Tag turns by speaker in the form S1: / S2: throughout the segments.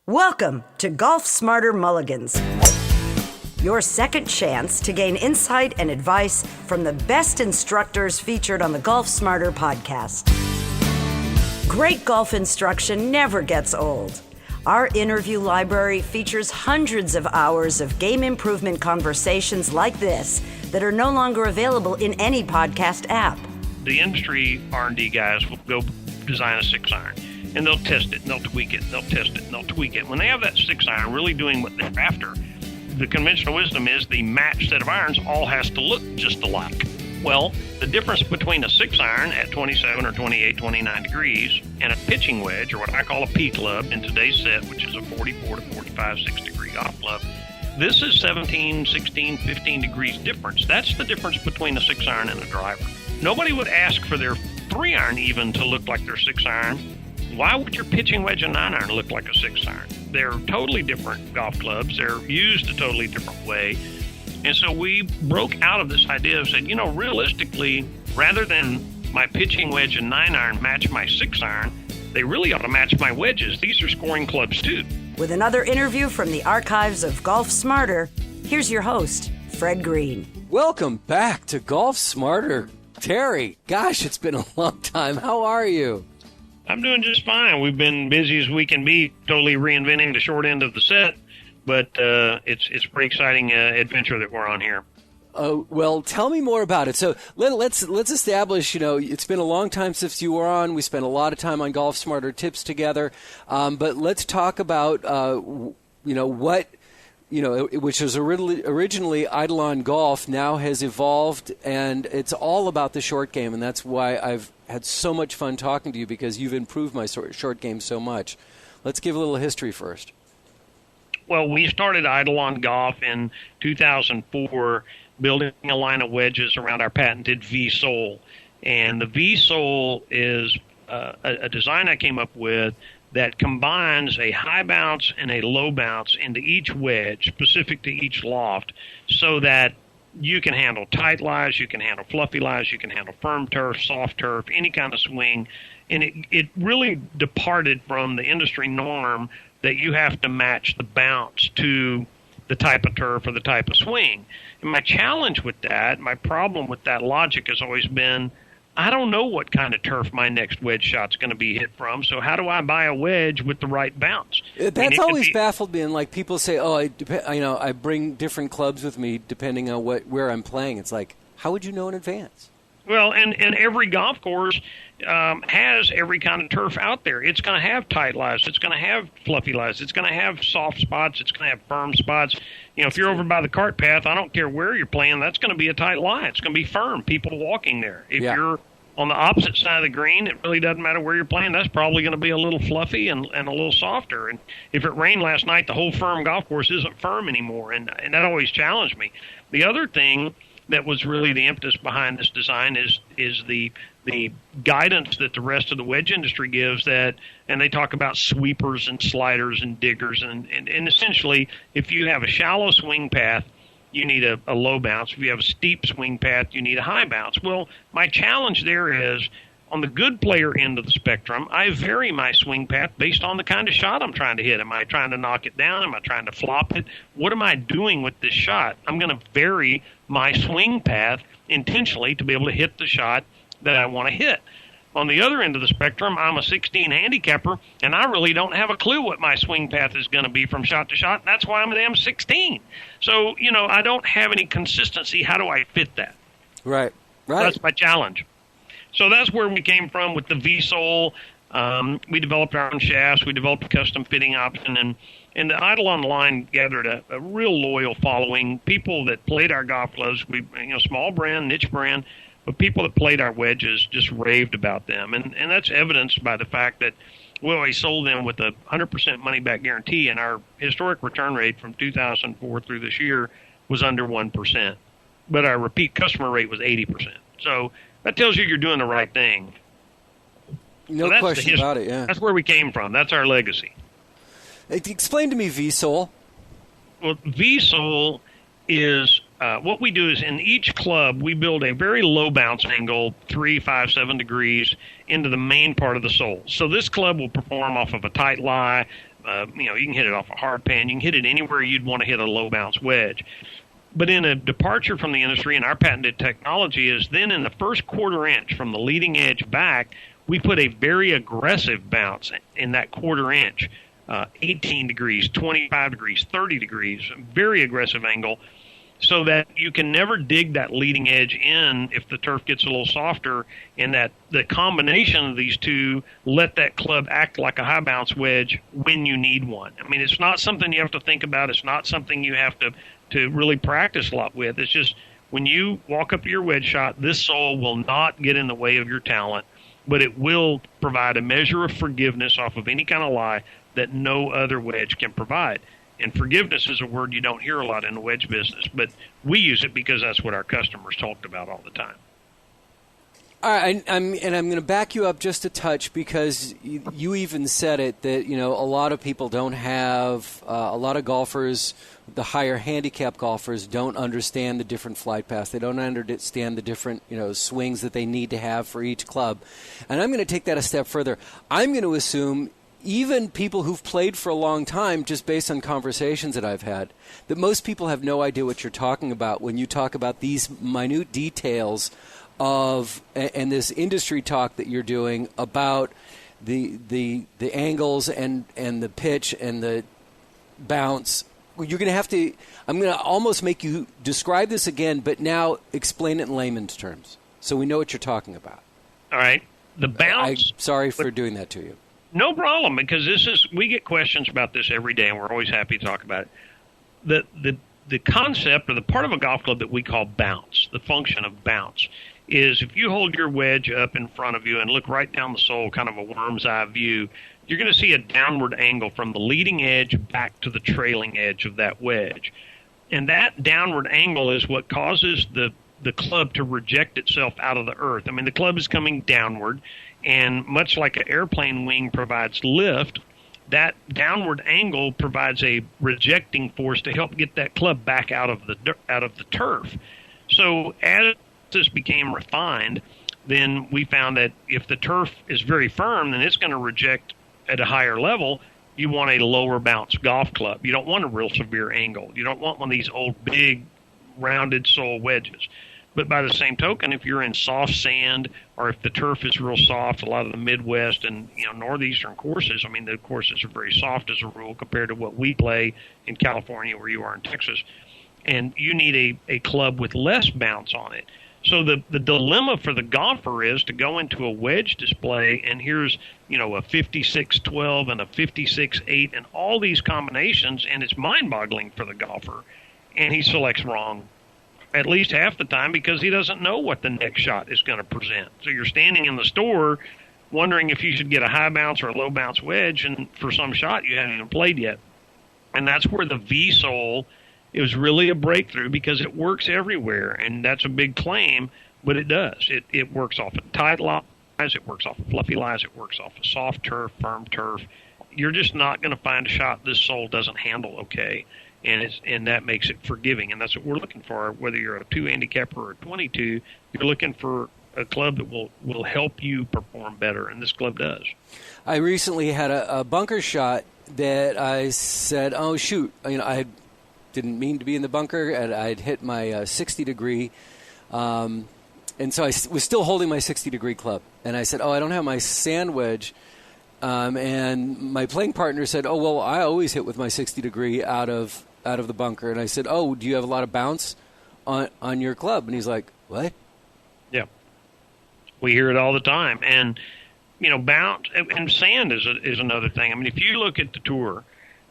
S1: Welcome to Golf Smarter Mulligans, your second chance to gain insight and advice from the best instructors featured on the Golf Smarter podcast. Great golf instruction never gets old. Our interview library features hundreds of hours of game improvement conversations like this that are no longer available in any podcast app.
S2: The industry R&D guys will go design a 6-iron, and they'll test it, and they'll tweak it, and they'll test it, and they'll tweak it. When they have that 6-iron really doing what they're after, the conventional wisdom is the matched set of irons all has to look just alike. Well, the difference between a 6-iron at 27 or 28, 29 degrees and a pitching wedge, or what I call a P club in today's set, which is a 44 to 45, 6 degree golf club, this is 17, 16, 15 degrees difference. That's the difference between a 6-iron and a driver. Nobody would ask for their 3-iron even to look like their 6-iron. Why would your pitching wedge and 9-iron look like a 6-iron? They're totally different golf clubs. They're used a totally different way. And so we broke out of this idea and said, realistically, rather than my pitching wedge and 9-iron match my 6-iron, they really ought to match my wedges. These are scoring clubs too.
S1: With another interview from the archives of Golf Smarter, here's your host, Fred Green.
S3: Welcome back to Golf Smarter. Terry, gosh, it's been a long time. How are you?
S2: I'm doing just fine. We've been busy as we can be, totally reinventing the short end of the set, but it's a pretty exciting adventure that we're on here.
S3: Well, tell me more about it. So let's establish, it's been a long time since you were on. We spent a lot of time on Golf Smarter tips together, but let's talk about, what, which was originally Eidolon Golf, now has evolved, and it's all about the short game, and that's why I've had so much fun talking to you, because you've improved my short game so much. Let's give a little history first.
S2: Well, we started Eidolon Golf in 2004, building a line of wedges around our patented V-sole. And the V-sole is a design I came up with that combines a high bounce and a low bounce into each wedge, specific to each loft, so that you can handle tight lies, you can handle fluffy lies, you can handle firm turf, soft turf, any kind of swing. And it really departed from the industry norm that you have to match the bounce to the type of turf or the type of swing. And my challenge with that, my problem with that logic has always been, I don't know what kind of turf my next wedge shot's going to be hit from, so how do I buy a wedge with the right bounce?
S3: That's always baffled me, and like people say, I bring different clubs with me depending on where I'm playing. It's like, how would you know in advance?
S2: Well, and every golf course has every kind of turf out there. It's going to have tight lies. It's going to have fluffy lies. It's going to have soft spots. It's going to have firm spots. If you're over by the cart path, I don't care where you're playing, that's going to be a tight lie. It's going to be firm, people walking there. If you're on the opposite side of the green, it really doesn't matter where you're playing. That's probably going to be a little fluffy and a little softer. And if it rained last night, the whole firm golf course isn't firm anymore, and that always challenged me. The other thing that was really the impetus behind this design is the guidance that the rest of the wedge industry gives, and they talk about sweepers and sliders and diggers, and essentially, if you have a shallow swing path, you need a low bounce. If you have a steep swing path, you need a high bounce. Well, my challenge there is, on the good player end of the spectrum, I vary my swing path based on the kind of shot I'm trying to hit. Am I trying to knock it down? Am I trying to flop it? What am I doing with this shot? I'm going to vary my swing path intentionally to be able to hit the shot that I want to hit. On the other end of the spectrum, I'm a 16 handicapper, and I really don't have a clue what my swing path is going to be from shot to shot. That's why I'm an M16. So, I don't have any consistency. How do I fit that?
S3: Right.
S2: That's my challenge. So that's where we came from with the V-sole. We developed our own shafts. We developed a custom fitting option. And the Eidolon line gathered a real loyal following. People that played our golf clubs, small brand, niche brand, but people that played our wedges just raved about them. And that's evidenced by the fact that we always sold them with a 100% money-back guarantee, and our historic return rate from 2004 through this year was under 1%. But our repeat customer rate was 80%. So that tells you you're doing the right thing.
S3: No question about it, yeah.
S2: That's where we came from. That's our legacy.
S3: Explain to me V-sole.
S2: Well, V-sole is what we do is in each club we build a very low bounce angle, 3, 5, 7 degrees into the main part of the sole. So this club will perform off of a tight lie, You can hit it off a hard pan. You can hit it anywhere you'd want to hit a low bounce wedge. But in a departure from the industry, and our patented technology is then in the first quarter inch from the leading edge back, we put a very aggressive bounce in that quarter inch, 18 degrees, 25 degrees, 30 degrees, very aggressive angle, so that you can never dig that leading edge in if the turf gets a little softer, and that the combination of these two let that club act like a high bounce wedge when you need one. I mean, it's not something you have to think about. It's not something you have to really practice a lot with. It's just when you walk up to your wedge shot, this sole will not get in the way of your talent, but it will provide a measure of forgiveness off of any kind of lie that no other wedge can provide. And forgiveness is a word you don't hear a lot in the wedge business, but we use it because that's what our customers talked about all the time.
S3: All right, I'm going to back you up just a touch because you even said it that a lot of people don't have a lot of golfers, the higher handicap golfers don't understand the different flight paths. They don't understand the different swings that they need to have for each club. And I'm going to take that a step further. I'm going to assume even people who've played for a long time, just based on conversations that I've had, that most people have no idea what you're talking about when you talk about these minute details of and this industry talk that you're doing about the angles and the pitch and the bounce. You're going to have to. I'm going to almost make you describe this again, but now explain it in layman's terms, so we know what you're talking about.
S2: All right, the bounce.
S3: I'm sorry for doing that to you.
S2: No problem, because we get questions about this every day, and we're always happy to talk about it. The concept or the part of a golf club that we call bounce, the function of bounce, is if you hold your wedge up in front of you and look right down the sole, kind of a worm's eye view, you're going to see a downward angle from the leading edge back to the trailing edge of that wedge. And that downward angle is what causes the club to reject itself out of the earth. I mean, the club is coming downward, and much like an airplane wing provides lift, that downward angle provides a rejecting force to help get that club back out of the turf. So as this became refined, then we found that if the turf is very firm, then it's going to reject at a higher level. You want a lower bounce golf club. You don't want a real severe angle. You don't want one of these old big rounded sole wedges. But by the same token, if you're in soft sand or if the turf is real soft, a lot of the Midwest and northeastern courses, I mean, the courses are very soft as a rule compared to what we play in California where you are in Texas. And you need a club with less bounce on it. So the dilemma for the golfer is to go into a wedge display, and here's a 56-12 and a 56-8 and all these combinations, and it's mind-boggling for the golfer. And he selects wrong at least half the time because he doesn't know what the next shot is going to present. So you're standing in the store wondering if you should get a high bounce or a low bounce wedge, and for some shot you haven't even played yet. And that's where the V-sole is really a breakthrough because it works everywhere, and that's a big claim, but it does. It works off of tight lies, it works off of fluffy lies, it works off of soft turf, firm turf. You're just not going to find a shot this sole doesn't handle okay. And that makes it forgiving, and that's what we're looking for. Whether you're a 2 handicapper or a 22, you're looking for a club that will help you perform better, and this club does.
S3: I recently had a bunker shot that I said, oh, shoot, I didn't mean to be in the bunker, and I'd hit my 60-degree, and so I was still holding my 60-degree club. And I said, I don't have my sand wedge. And my playing partner said, oh, well, I always hit with my 60-degree out of the bunker. And I said, oh, do you have a lot of bounce on your club? And he's like, what?
S2: Yeah. We hear it all the time. And, bounce and sand is another thing. I mean, if you look at the tour,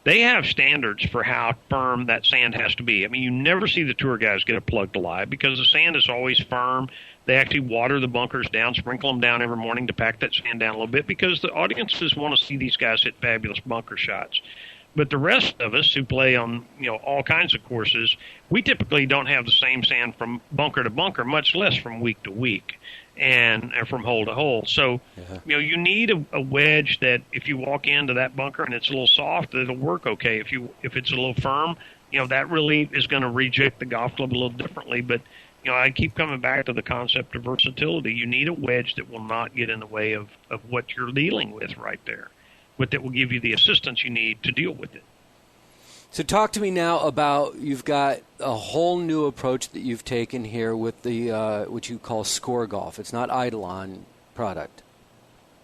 S2: they have standards for how firm that sand has to be. I mean, you never see the tour guys get a plug to lie because the sand is always firm. They actually water the bunkers down, sprinkle them down every morning to pack that sand down a little bit because the audiences want to see these guys hit fabulous bunker shots. But the rest of us who play on all kinds of courses, we typically don't have the same sand from bunker to bunker, much less from week to week and from hole to hole. So you need a wedge that if you walk into that bunker and it's a little soft, it'll work okay. If it's a little firm, that really is going to reject the golf club a little differently. But I keep coming back to the concept of versatility. You need a wedge that will not get in the way of what you're dealing with right there. but that will give you the assistance you need to deal with it.
S3: So talk to me now about, you've got a whole new approach that you've taken here with the what you call Score Golf. It's not Eidolon product.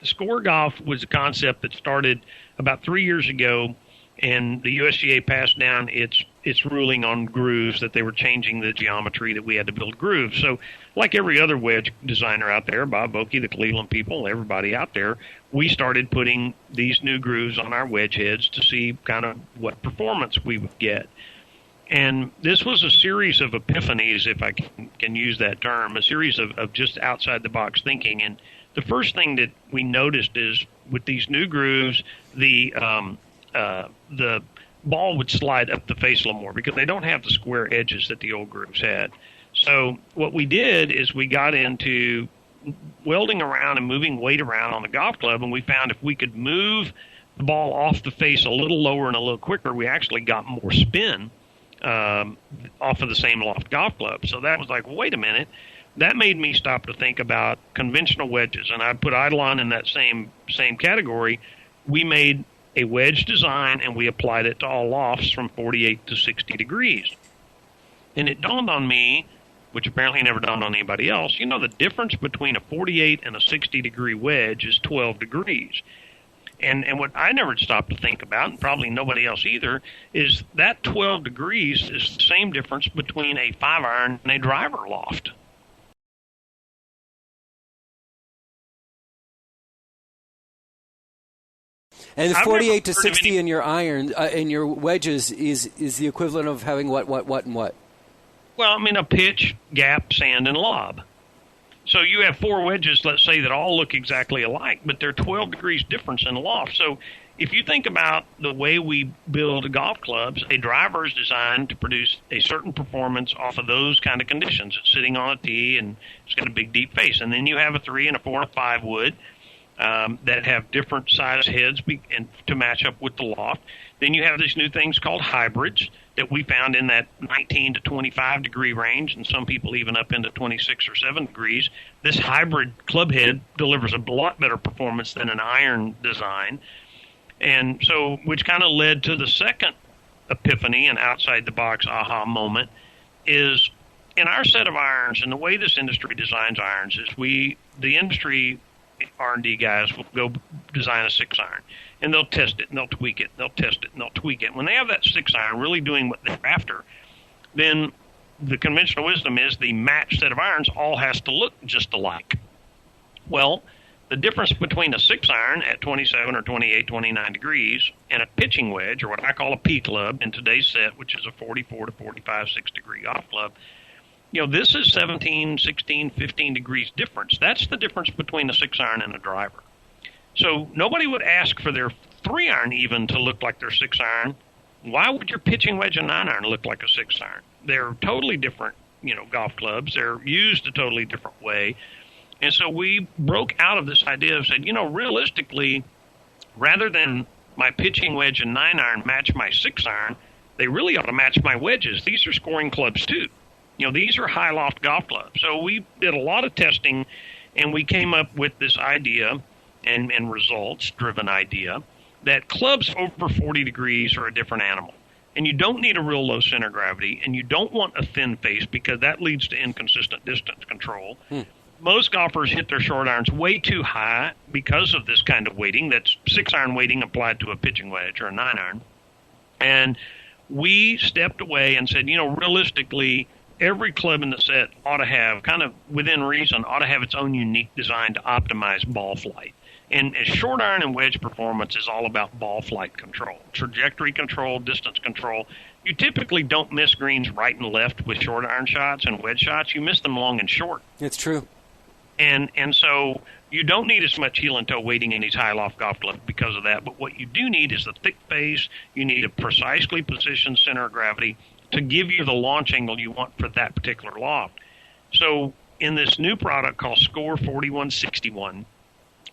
S2: The Score Golf was a concept that started about 3 years ago, and the USGA passed down its ruling on grooves, that they were changing the geometry, that we had to build grooves. So like every other wedge designer out there, Bob Vokey, the Cleveland people, everybody out there, we started putting these new grooves on our wedge heads to see kind of what performance we would get. And this was a series of epiphanies, if I can use that term, a series of just outside-the-box thinking. And the first thing that we noticed is with these new grooves, the ball would slide up the face a little more because they don't have the square edges that the old grooves had. So what we did is we got into welding around and moving weight around on the golf club, and we found if we could move the ball off the face a little lower and a little quicker, we actually got more spin off of the same loft golf club. So that was like, wait a minute. That made me stop to think about conventional wedges, and I put Eidolon in that same category. We made a wedge design, and we applied it to all lofts from 48 to 60 degrees. And it dawned on me, which apparently never dawned on anybody else, the difference between a 48 and a 60-degree wedge is 12 degrees. And what I never stopped to think about, and probably nobody else either, is that 12 degrees is the same difference between a 5-iron and a driver loft.
S3: And the 48 to 60 in your iron, in your wedges is the equivalent of having what, and what?
S2: Well, I mean, a pitch, gap, sand, and lob. So you have 4 wedges, let's say, that all look exactly alike, but they're 12 degrees difference in the loft. So if you think about the way we build golf clubs, a driver is designed to produce a certain performance off of those kind of conditions. It's sitting on a tee, and it's got a big, deep face. And then you have a 3 and a 4 and a 5 wood that have different size heads and to match up with the loft. Then you have these new things called hybrids that we found in that 19 to 25 degree range, and some people even up into 26 or 7 degrees. This hybrid club head delivers a lot better performance than an iron design. And so, which kind of led to the second epiphany and outside-the-box aha moment is in our set of irons, and the way this industry designs irons is the industry R&D guys will go design a 6-iron, and they'll test it, and they'll tweak it, they'll test it, and they'll tweak it. When they have that 6-iron really doing what they're after, then the conventional wisdom is the matched set of irons all has to look just alike. Well, the difference between a 6-iron at 27 or 28, 29 degrees and a pitching wedge, or what I call a P club in today's set, which is a 44 to 45, 6-degree golf club, this is 17, 16, 15 degrees difference. That's the difference between a 6-iron and a driver. So nobody would ask for their 3-iron even to look like their 6-iron. Why would your pitching wedge and 9-iron look like a 6-iron? They're totally different, golf clubs. They're used a totally different way. And so we broke out of this idea and said, realistically, rather than my pitching wedge and 9-iron match my 6-iron, they really ought to match my wedges. These are scoring clubs too. These are high loft golf clubs. So we did a lot of testing, and we came up with this idea and results-driven idea that clubs over 40 degrees are a different animal. And you don't need a real low center of gravity, and you don't want a thin face because that leads to inconsistent distance control. Most golfers hit their short irons way too high because of this kind of weighting. That's 6-iron weighting applied to a pitching wedge or a 9-iron. And we stepped away and said, realistically, every club in the set ought to have, kind of within reason, ought to have its own unique design to optimize ball flight. And short iron and wedge performance is all about ball flight control, trajectory control, distance control. You typically don't miss greens right and left with short iron shots and wedge shots. You miss them long and short.
S3: It's true.
S2: And so you don't need as much heel and toe weighting in these high loft golf clubs because of that. But what you do need is a thick face. You need a precisely positioned center of gravity to give you the launch angle you want for that particular loft. So in this new product called Score 4161,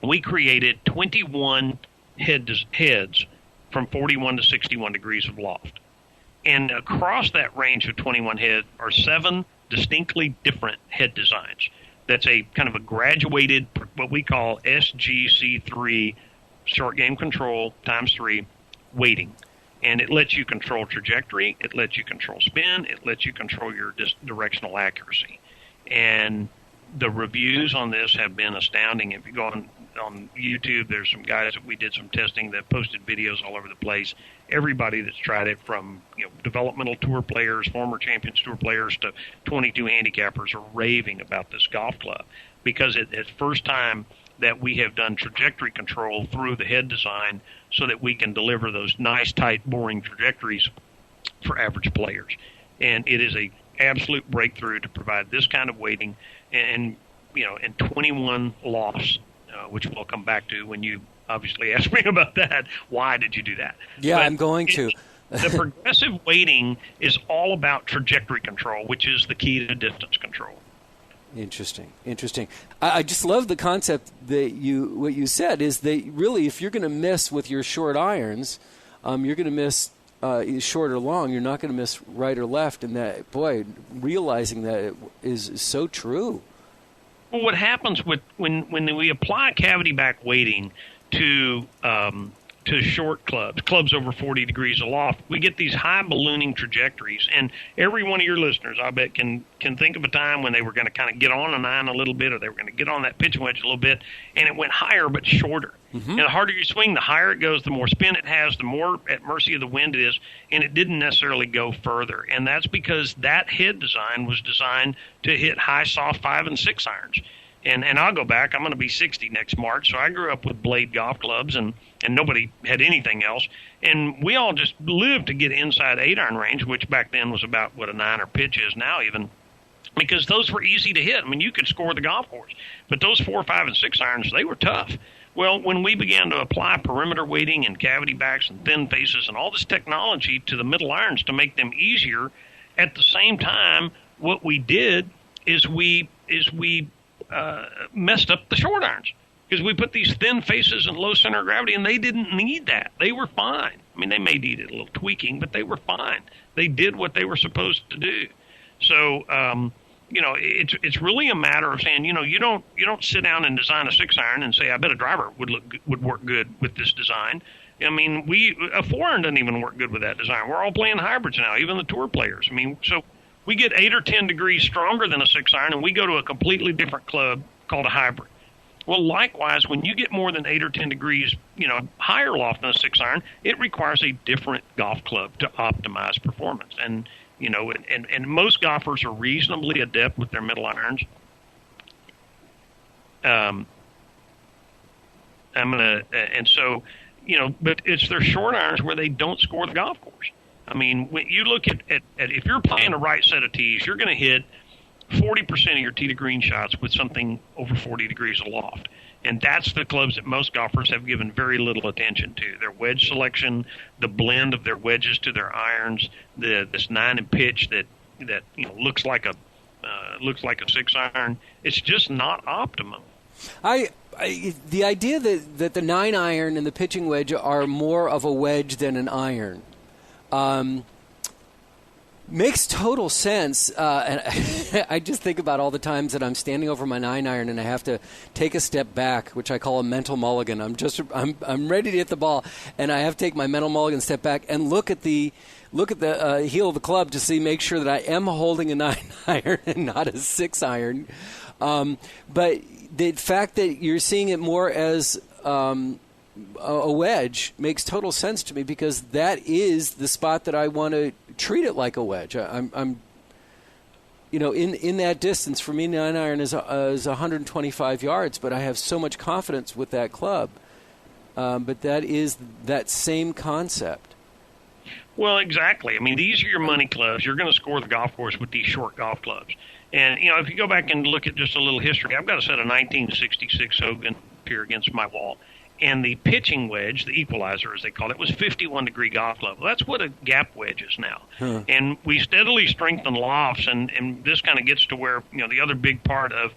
S2: we created 21 heads from 41 to 61 degrees of loft. And across that range of 21 heads are 7 distinctly different head designs. That's a kind of a graduated, what we call SGC3 short game control times 3, weighting. And it lets you control trajectory, it lets you control spin, it lets you control your directional accuracy. And the reviews on this have been astounding. If you go on YouTube, there's some guys that we did some testing that posted videos all over the place. Everybody that's tried it, from developmental tour players, former Champions Tour players, to 22 handicappers, are raving about this golf club, because it's the first time that we have done trajectory control through the head design so that we can deliver those nice, tight, boring trajectories for average players. And it is a absolute breakthrough to provide this kind of weighting and 21 lofts, which we'll come back to when you obviously ask me about that. Why did you do that?
S3: Yeah, but I'm going to.
S2: The progressive weighting is all about trajectory control, which is the key to distance control.
S3: Interesting. I just love the concept that what you said is that really, if you're going to miss with your short irons, you're going to miss short or long. You're not going to miss right or left. And that, boy, realizing that is so true.
S2: Well, what happens when we apply cavity back weighting to short clubs over 40 degrees aloft, we get these high ballooning trajectories. And every one of your listeners, I bet, can think of a time when they were going to kind of get on an iron a little bit, or they were going to get on that pitching wedge a little bit, and it went higher but shorter. Mm-hmm. And the harder you swing, the higher it goes, the more spin it has, the more at mercy of the wind it is, and it didn't necessarily go further. And that's because that head design was designed to hit high, soft 5 and 6 irons. And I'll go back. I'm going to be 60 next March, so I grew up with blade golf clubs, and nobody had anything else. And we all just lived to get inside 8-iron range, which back then was about what a 9-er pitch is now even, because those were easy to hit. I mean, you could score the golf course. But those 4, 5, and 6 irons, they were tough. Well, when we began to apply perimeter weighting and cavity backs and thin faces and all this technology to the middle irons to make them easier, at the same time, what we did is we messed up the short irons, because we put these thin faces and low center of gravity, and they didn't need that. They were fine. I mean, they may need a little tweaking, but they were fine. They did what they were supposed to do. So, it's really a matter of saying, you don't sit down and design a 6-iron and say, I bet a driver would work good with this design. I mean, a 4-iron doesn't even work good with that design. We're all playing hybrids now, even the tour players. I mean, so we get 8 or 10 degrees stronger than a 6-iron, and we go to a completely different club called a hybrid. Well, likewise, when you get more than 8 or 10 degrees, higher loft than a 6-iron, it requires a different golf club to optimize performance. And and most golfers are reasonably adept with their middle irons. But it's their short irons where they don't score the golf course. I mean, when you look at if you're playing the right set of tees, you're going to hit 40% of your tee to green shots with something over 40 degrees aloft. And that's the clubs that most golfers have given very little attention to. Their wedge selection, the blend of their wedges to their irons, this 9 and pitch that looks like a 6-iron. It's just not optimum.
S3: The idea that the 9-iron and the pitching wedge are more of a wedge than an iron makes total sense. And I just think about all the times that I'm standing over my 9-iron and I have to take a step back, which I call a mental mulligan. I'm ready to hit the ball, and I have to take my mental mulligan, step back, and look at the heel of the club to make sure that I am holding a 9-iron and not a 6-iron. But the fact that you're seeing it more as a wedge makes total sense to me, because that is the spot that I want to treat it like a wedge. I'm in that distance. For me, 9-iron is 125 yards, but I have so much confidence with that club. But that is that same concept.
S2: Well, exactly. I mean, these are your money clubs. You're going to score the golf course with these short golf clubs. And, if you go back and look at just a little history, I've got a set of 1966 Hogan here against my wall. And the pitching wedge, the equalizer as they call it, was 51-degree golf club. Well, that's what a gap wedge is now. Huh. And we steadily strengthen lofts, and this kind of gets to where, the other big part of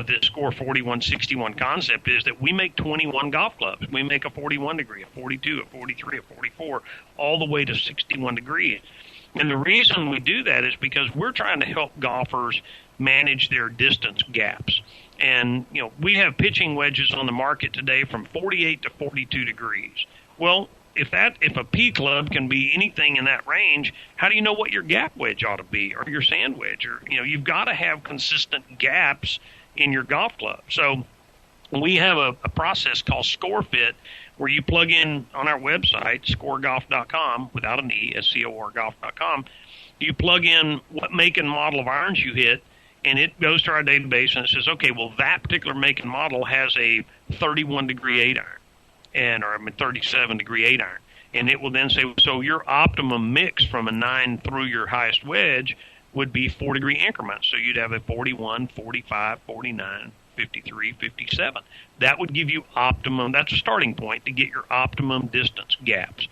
S2: this score 41-61 concept is that we make 21 golf clubs. We make a 41-degree, a 42, a 43, a 44, all the way to 61 degrees. And the reason we do that is because we're trying to help golfers manage their distance gaps. And, we have pitching wedges on the market today from 48 to 42 degrees. Well, if a P club can be anything in that range, how do you know what your gap wedge ought to be, or your sand wedge? Or, you've got to have consistent gaps in your golf club. So we have a process called Score Fit, where you plug in on our website, scoregolf.com, without an E, SCOR golf.com. You plug in what make and model of irons you hit, and it goes to our database and it says, okay, well, that particular make and model has a 31-degree 8-iron, or a 37-degree 8-iron. And it will then say, so your optimum mix from a 9 through your highest wedge would be 4-degree increments. So you'd have a 41, 45, 49, 53, 57. That would give you optimum. That's a starting point to get your optimum distance gaps.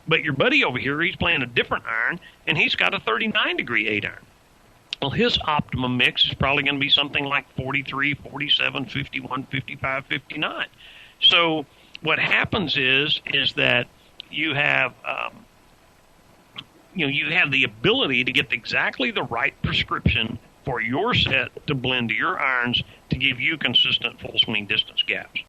S2: But your buddy over here, he's playing a different iron, and he's got a 39-degree 8-iron. Well, his optimum mix is probably going to be something like 43, 47, 51, 55, 59. So what happens is that you have you have the ability to get exactly the right prescription for your set to blend to your irons to give you consistent full swing distance gaps.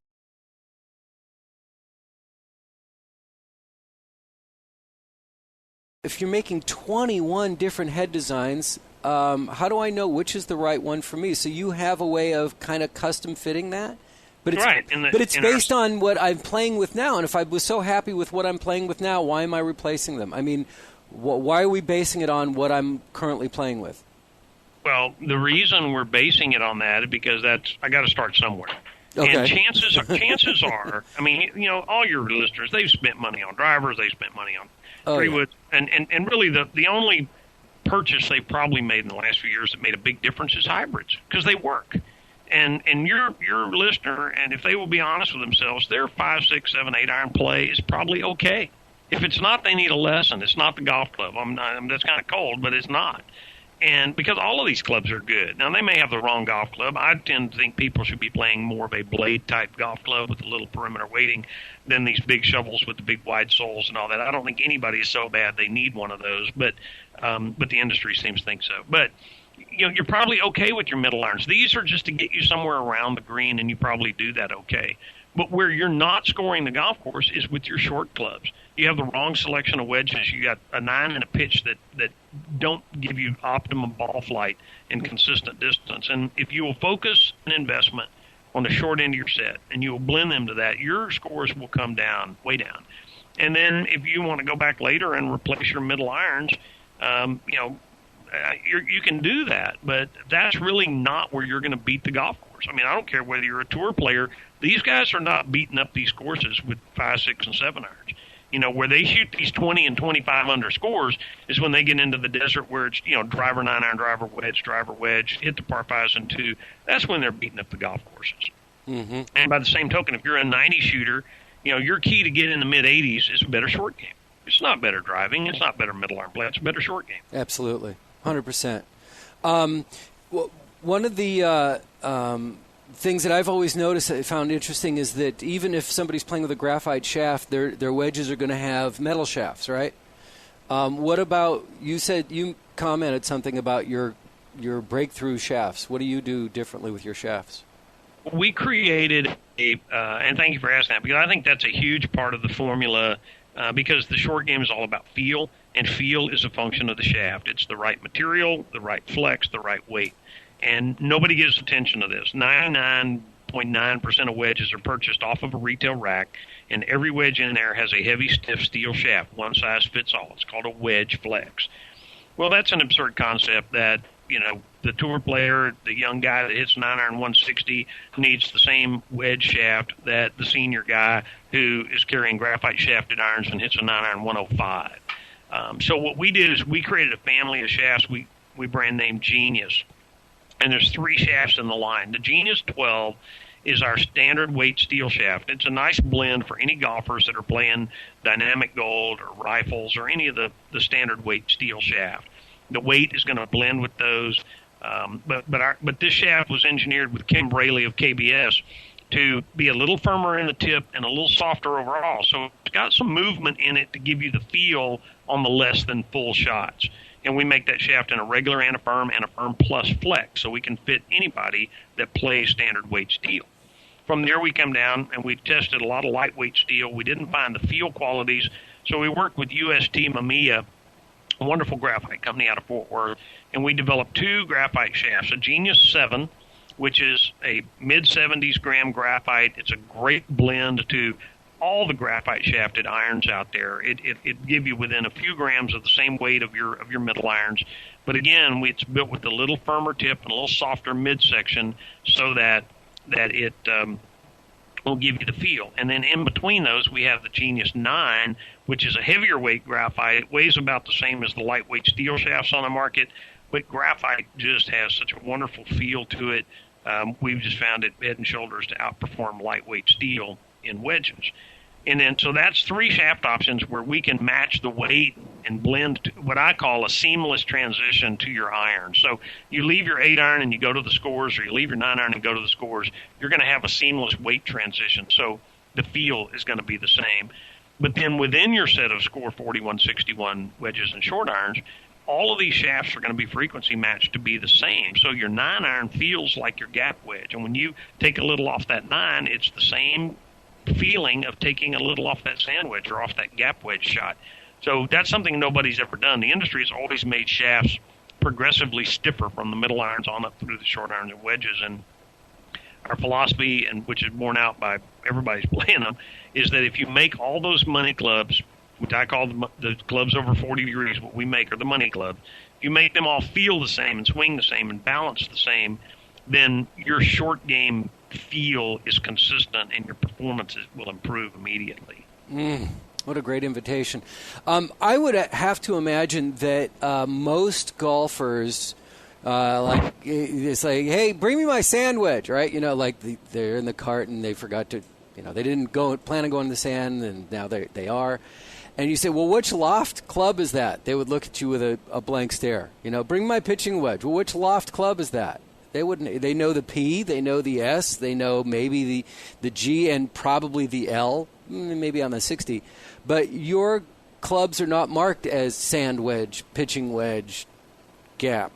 S3: If you're making 21 different head designs, how do I know which is the right one for me? So you have a way of kind of custom fitting that? But it's,
S2: right.
S3: But it's based on what I'm playing with now. And if I was so happy with what I'm playing with now, why am I replacing them? I mean, why are we basing it on what I'm currently playing with?
S2: Well, the reason we're basing it on that is because I got to start somewhere.
S3: Okay.
S2: And chances are, I mean, all your listeners, they've spent money on drivers, they've spent money on three woods, and really the only purchase they've probably made in the last few years that made a big difference is hybrids, because they work. And your listener, and if they will be honest with themselves, their 5, 6, 7, 8 iron play is probably okay. If it's not, they need a lesson. It's not the golf club. That's kind of cold, but it's not. And because all of these clubs are good. Now, they may have the wrong golf club. I tend to think people should be playing more of a blade-type golf club with a little perimeter weighting than these big shovels with the big wide soles and all that. I don't think anybody is so bad they need one of those, but the industry seems to think so. But you're probably okay with your middle irons. These are just to get you somewhere around the green, and you probably do that okay. But where you're not scoring the golf course is with your short clubs. You have the wrong selection of wedges. You got a 9 and a pitch that don't give you optimum ball flight and consistent distance. And if you will focus an investment on the short end of your set and you will blend them to that, your scores will come down, way down. And then if you want to go back later and replace your middle irons, you can do that, but that's really not where you're going to beat the golf course. I mean, I don't care whether you're a tour player. These guys are not beating up these courses with 5, 6, and 7 irons. Where they shoot these 20 and 25 under scores is when they get into the desert where it's, driver 9 iron, driver wedge, hit the par 5s and 2. That's when they're beating up the golf courses. Mm-hmm. And by the same token, if you're a 90 shooter, your key to get in the mid-80s is a better short game. It's not better driving. It's not better middle iron play. It's a better short game.
S3: Absolutely. 100%. One of the things that I've always noticed that I found interesting is that even if somebody's playing with a graphite shaft, their wedges are going to have metal shafts, right? What about, you said you commented something about your breakthrough shafts. What do you do differently with your shafts?
S2: We created and thank you for asking that, because I think that's a huge part of the formula, because the short game is all about feel, and feel is a function of the shaft. It's the right material, the right flex, the right weight. And nobody gives attention to this. 99.9% of wedges are purchased off of a retail rack, and every wedge in there has a heavy, stiff steel shaft. One size fits all. It's called a wedge flex. Well, that's an absurd concept that, the tour player, the young guy that hits 9 iron 160 needs the same wedge shaft that the senior guy who is carrying graphite shafted irons and hits a 9 iron 105. So what we did is we created a family of shafts we brand named Genius. And there's 3 shafts in the line. The Genius 12 is our standard weight steel shaft. It's a nice blend for any golfers that are playing dynamic gold or rifles or any of the standard weight steel shaft. The weight is going to blend with those. But this shaft was engineered with Kim Braley of KBS to be a little firmer in the tip and a little softer overall. So it's got some movement in it to give you the feel on the less than full shots. and we make that shaft in a regular and a firm plus flex, so we can fit anybody that plays standard weight steel. From there, we come down and we tested a lot of lightweight steel. We didn't find the feel qualities, so we worked with UST Mamiya, a wonderful graphite company out of Fort Worth, and we developed 2 graphite shafts, a Genius 7, which is a mid-70s gram graphite. It's a great blend to all the graphite shafted irons out there. It give you within a few grams of the same weight of your middle irons. But again, it's built with a little firmer tip and a little softer midsection so that it will give you the feel. And then in between those, we have the Genius 9, which is a heavier weight graphite. It weighs about the same as the lightweight steel shafts on the market, but graphite just has such a wonderful feel to it. We've just found it head and shoulders to outperform lightweight steel in wedges. And then, so that's 3 shaft options where we can match the weight and blend to what I call a seamless transition to your iron. So you leave your 8 iron and you go to the scores, or you leave your 9 iron and go to the scores, you're going to have a seamless weight transition. So the feel is going to be the same. But then within your set of Score 4161 wedges and short irons, all of these shafts are going to be frequency matched to be the same. So your 9 iron feels like your gap wedge. And when you take a little off that 9, it's the same feeling of taking a little off that sand wedge or off that gap wedge shot. So that's something nobody's ever done. The industry has always made shafts progressively stiffer from the middle irons on up through the short irons and wedges. And our philosophy, and which is borne out by everybody's playing them, is that if you make all those money clubs, which I call the clubs over 40 degrees, what we make are the money clubs, if you make them all feel the same and swing the same and balance the same, then your short game feel is consistent and your performances will improve immediately.
S3: What a great invitation. I would have to imagine that most golfers, it's like, hey, bring me my sand wedge, right? Like they're in the cart and they forgot to, they didn't plan on going to the sand, and now they are. And you say, well, which loft club is that? They would look at you with a blank stare. Bring my pitching wedge. Well, which loft club is that? They wouldn't. They know the P, they know the S, they know maybe the G and probably the L, maybe on the 60. But your clubs are not marked as sand wedge, pitching wedge, gap,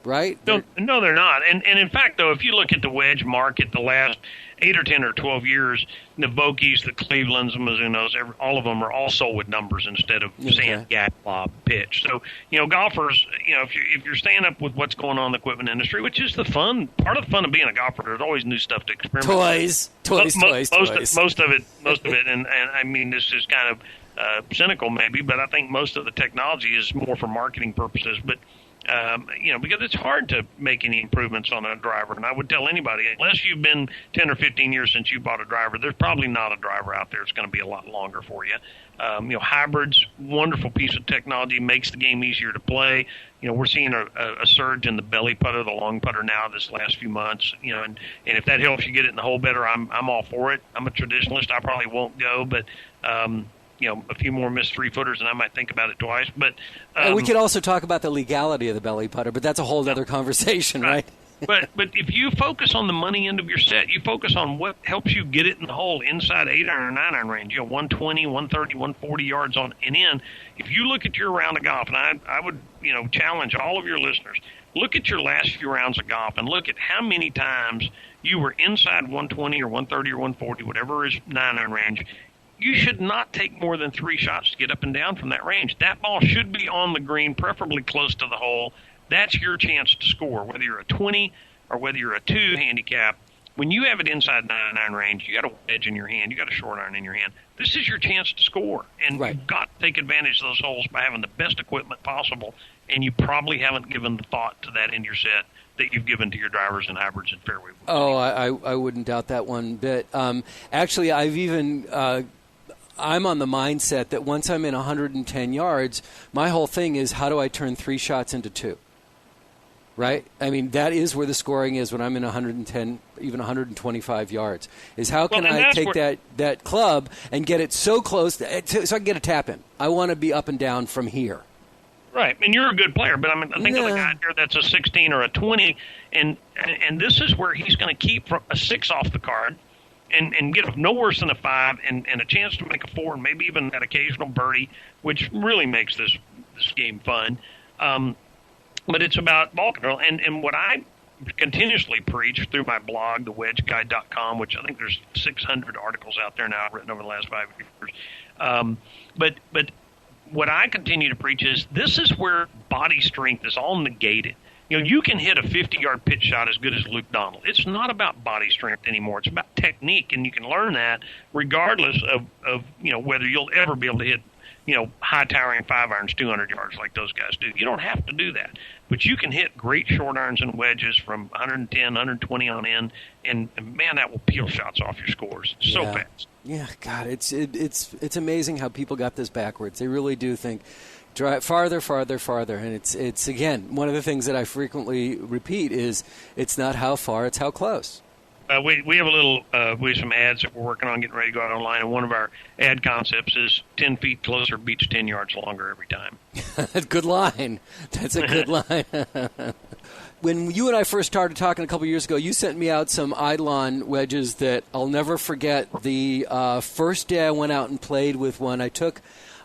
S3: right?
S2: No, they're not. And in fact, though, if you look at the wedge market the last 8 or 10 or 12 years, the Vokeys, the Clevelands, the Mizunos, all of them are all sold with numbers instead of sand, gap, lob, pitch. So, golfers, if you're staying up with what's going on in the equipment industry, which is the fun, part of the fun of being a golfer, there's always new stuff to experiment with. Most of it, and I mean, this is kind of cynical maybe, but I think most of the technology is more for marketing purposes. But because it's hard to make any improvements on a driver. And I would tell anybody, unless you've been 10 or 15 years since you bought a driver, there's probably not a driver out there that's going to be a lot longer for you. Hybrids, wonderful piece of technology, makes the game easier to play. We're seeing a surge in the belly putter, the long putter now this last few months. And if that helps you get it in the hole better, I'm all for it. I'm a traditionalist. I probably won't go, but a few more missed 3-footers, and I might think about it twice. But
S3: and we could also talk about the legality of the belly putter, but that's a whole other conversation, right?
S2: But if you focus on the money end of your set, you focus on what helps you get it in the hole inside 8 iron or 9 iron range, 120, 130, 140 yards on and in. If you look at your round of golf, and I would challenge all of your listeners, look at your last few rounds of golf and look at how many times you were inside 120 or 130 or 140, whatever is 9 iron range. You should not take more than 3 shots to get up and down from that range. That ball should be on the green, preferably close to the hole. That's your chance to score, whether you're a 20 or whether you're a 2 handicap. When you have it inside 9 iron range, you got a wedge in your hand, you got a short iron in your hand. This is your chance to score, and You've got to take advantage of those holes by having the best equipment possible, and you probably haven't given the thought to that in your set that you've given to your drivers and hybrids and fairway.
S3: Oh, I wouldn't doubt that one bit. Actually, I've even I'm on the mindset that once I'm in 110 yards, my whole thing is how do I turn 3 shots into 2? Right? I mean, that is where the scoring is when I'm in 110, even 125 yards, is how can I take that club and get it so close so I can get a tap in. I want to be up and down from here.
S2: Right, and you're a good player, but I think of a guy here that's a 16 or a 20, and this is where he's going to keep a 6 off the card, and get no worse than a 5 and a chance to make a 4 and maybe even that occasional birdie, which really makes this game fun. But it's about ball control. And what I continuously preach through my blog, thewedgeguide.com, which I think there's 600 articles out there now written over the last 5 years. But what I continue to preach is this is where body strength is all negated. You can hit a 50-yard pitch shot as good as Luke Donald. It's not about body strength anymore. It's about technique, and you can learn that regardless of whether you'll ever be able to hit high-towering 5-irons 200 yards like those guys do. You don't have to do that. But you can hit great short irons and wedges from 110, 120 on in, and man, that will peel shots off your scores so fast.
S3: Yeah, God, it's amazing how people got this backwards. They really do think drive farther, and it's again, one of the things that I frequently repeat is it's not how far, it's how close.
S2: We have a little we have some ads that we're working on getting ready to go out online, and one of our ad concepts is 10 feet closer beats 10 yards longer every time.
S3: Good line. That's a good line. When you and I first started talking a couple years ago, you sent me out some Eidolon wedges that I'll never forget. The first day I went out and played with one, I took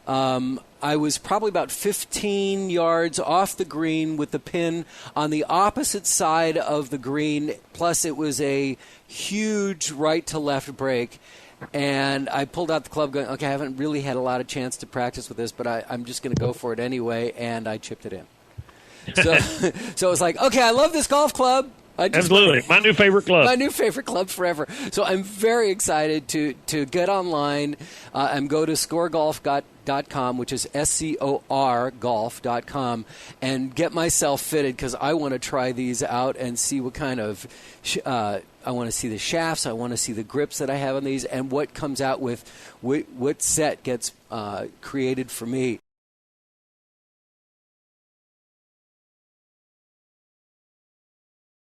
S3: I was probably about 15 yards off the green with the pin on the opposite side of the green, plus it was a huge right-to-left break. And I pulled out the club going, okay, I haven't really had a lot of chance to practice with this, but I'm just going to go for it anyway, and I chipped it in. So it was like, okay, I love this golf club.
S2: Absolutely. My new favorite club.
S3: My new favorite club forever. So I'm very excited to get online and go to scoregolf.com, which is SCOR golf.com, and get myself fitted because I want to try these out and see what kind of I want to see the shafts. I want to see the grips that I have on these and what comes out with what set gets created for me.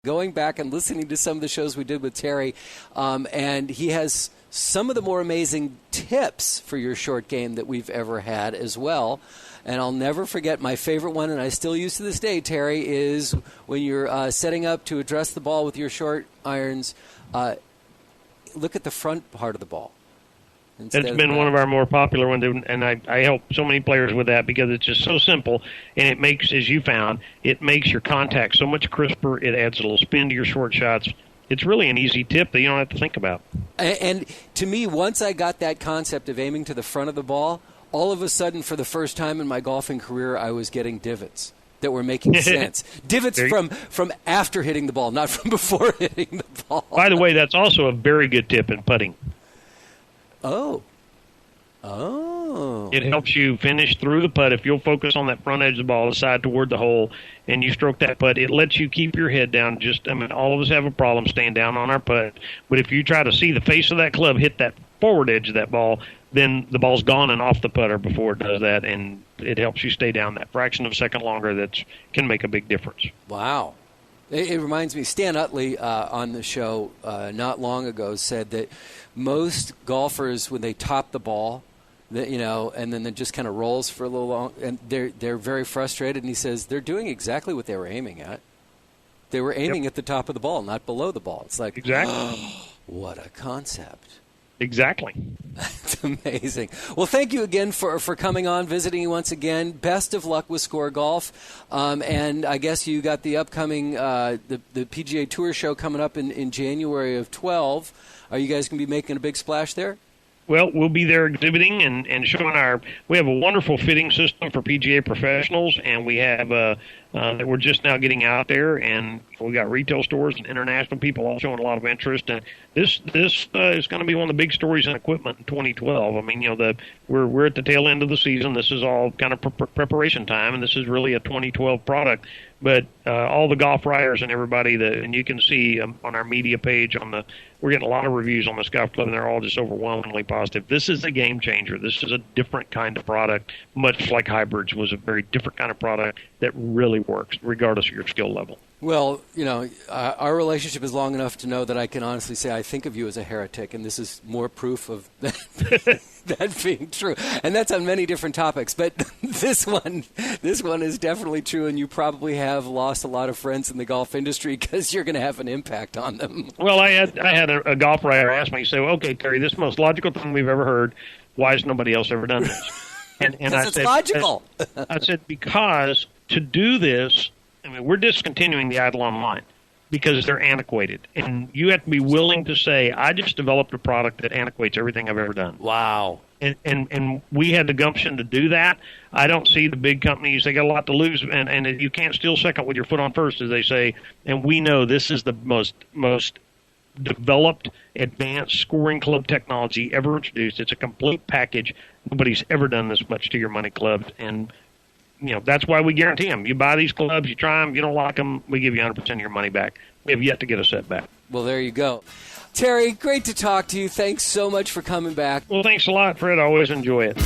S3: Going back and listening to some of the shows we did with Terry, and he has some of the more amazing tips for your short game that we've ever had as well. And I'll never forget my favorite one, and I still use to this day, Terry, is when you're setting up to address the ball with your short irons, look at the front part of the ball.
S2: It's been one of our more popular ones, and I help so many players with that because it's just so simple, and it makes, as you found, it makes your contact so much crisper. It adds a little spin to your short shots. It's really an easy tip that you don't have to think about.
S3: And to me, once I got that concept of aiming to the front of the ball, all of a sudden, for the first time in my golfing career, I was getting divots that were making sense. Divots from after hitting the ball, not from before hitting the ball.
S2: By the way, that's also a very good tip in putting.
S3: Oh.
S2: It helps you finish through the putt. If you'll focus on that front edge of the ball, the side toward the hole, and you stroke that putt, it lets you keep your head down. All of us have a problem staying down on our putt. But if you try to see the face of that club hit that forward edge of that ball, then the ball's gone and off the putter before it does that, and it helps you stay down that fraction of a second longer. That can make a big difference.
S3: Wow. It reminds me, Stan Utley on the show not long ago said that most golfers, when they top the ball, and then it just kind of rolls for a little long, and they're very frustrated. And he says they're doing exactly what they were aiming at. They were aiming at the top of the ball, not below the ball. It's like,
S2: exactly.
S3: What a concept.
S2: Exactly.
S3: It's amazing. Well, thank you again for coming on, visiting once again. Best of luck with Score Golf. And I guess you got the upcoming the PGA Tour show coming up in January of 12. Are you guys going to be making a big splash there?
S2: Well, we'll be there exhibiting and showing we have a wonderful fitting system for PGA professionals, and we have that we're just now getting out there, and we got retail stores and international people all showing a lot of interest. And this is going to be one of the big stories in equipment in 2012. I mean, we're at the tail end of the season. This is all kind of preparation time, and this is really a 2012 product. But all the golf writers and everybody and you can see on our media page we're getting a lot of reviews on the Golf Club, and they're all just overwhelmingly positive. This is a game changer. This is a different kind of product, much like hybrids was a very different kind of product that really works, regardless of your skill level.
S3: Well, our relationship is long enough to know that I can honestly say I think of you as a heretic, and this is more proof of that being true. And that's on many different topics. But this one is definitely true, and you probably have lost a lot of friends in the golf industry because you're going to have an impact on them.
S2: Well, I had a golf writer ask me, say, well, okay, Terry, this is the most logical thing we've ever heard. Why has nobody else ever done this? And
S3: it's logical.
S2: I said, because to do this, I mean, we're discontinuing the Eidolon line because they're antiquated. And you have to be willing to say, I just developed a product that antiquates everything I've ever done.
S3: Wow.
S2: And we had the gumption to do that. I don't see the big companies, they got a lot to lose, and you can't steal second with your foot on first, as they say. And we know this is the most developed, advanced scoring club technology ever introduced. It's a complete package. Nobody's ever done this much to your money clubs, and that's why we guarantee them. You buy these clubs, you try them, you don't like them, we give you 100% of your money back. We have yet to get a setback.
S3: Well, there you go. Terry, great to talk to you. Thanks so much for coming back.
S2: Well, thanks a lot, Fred. I always enjoy it.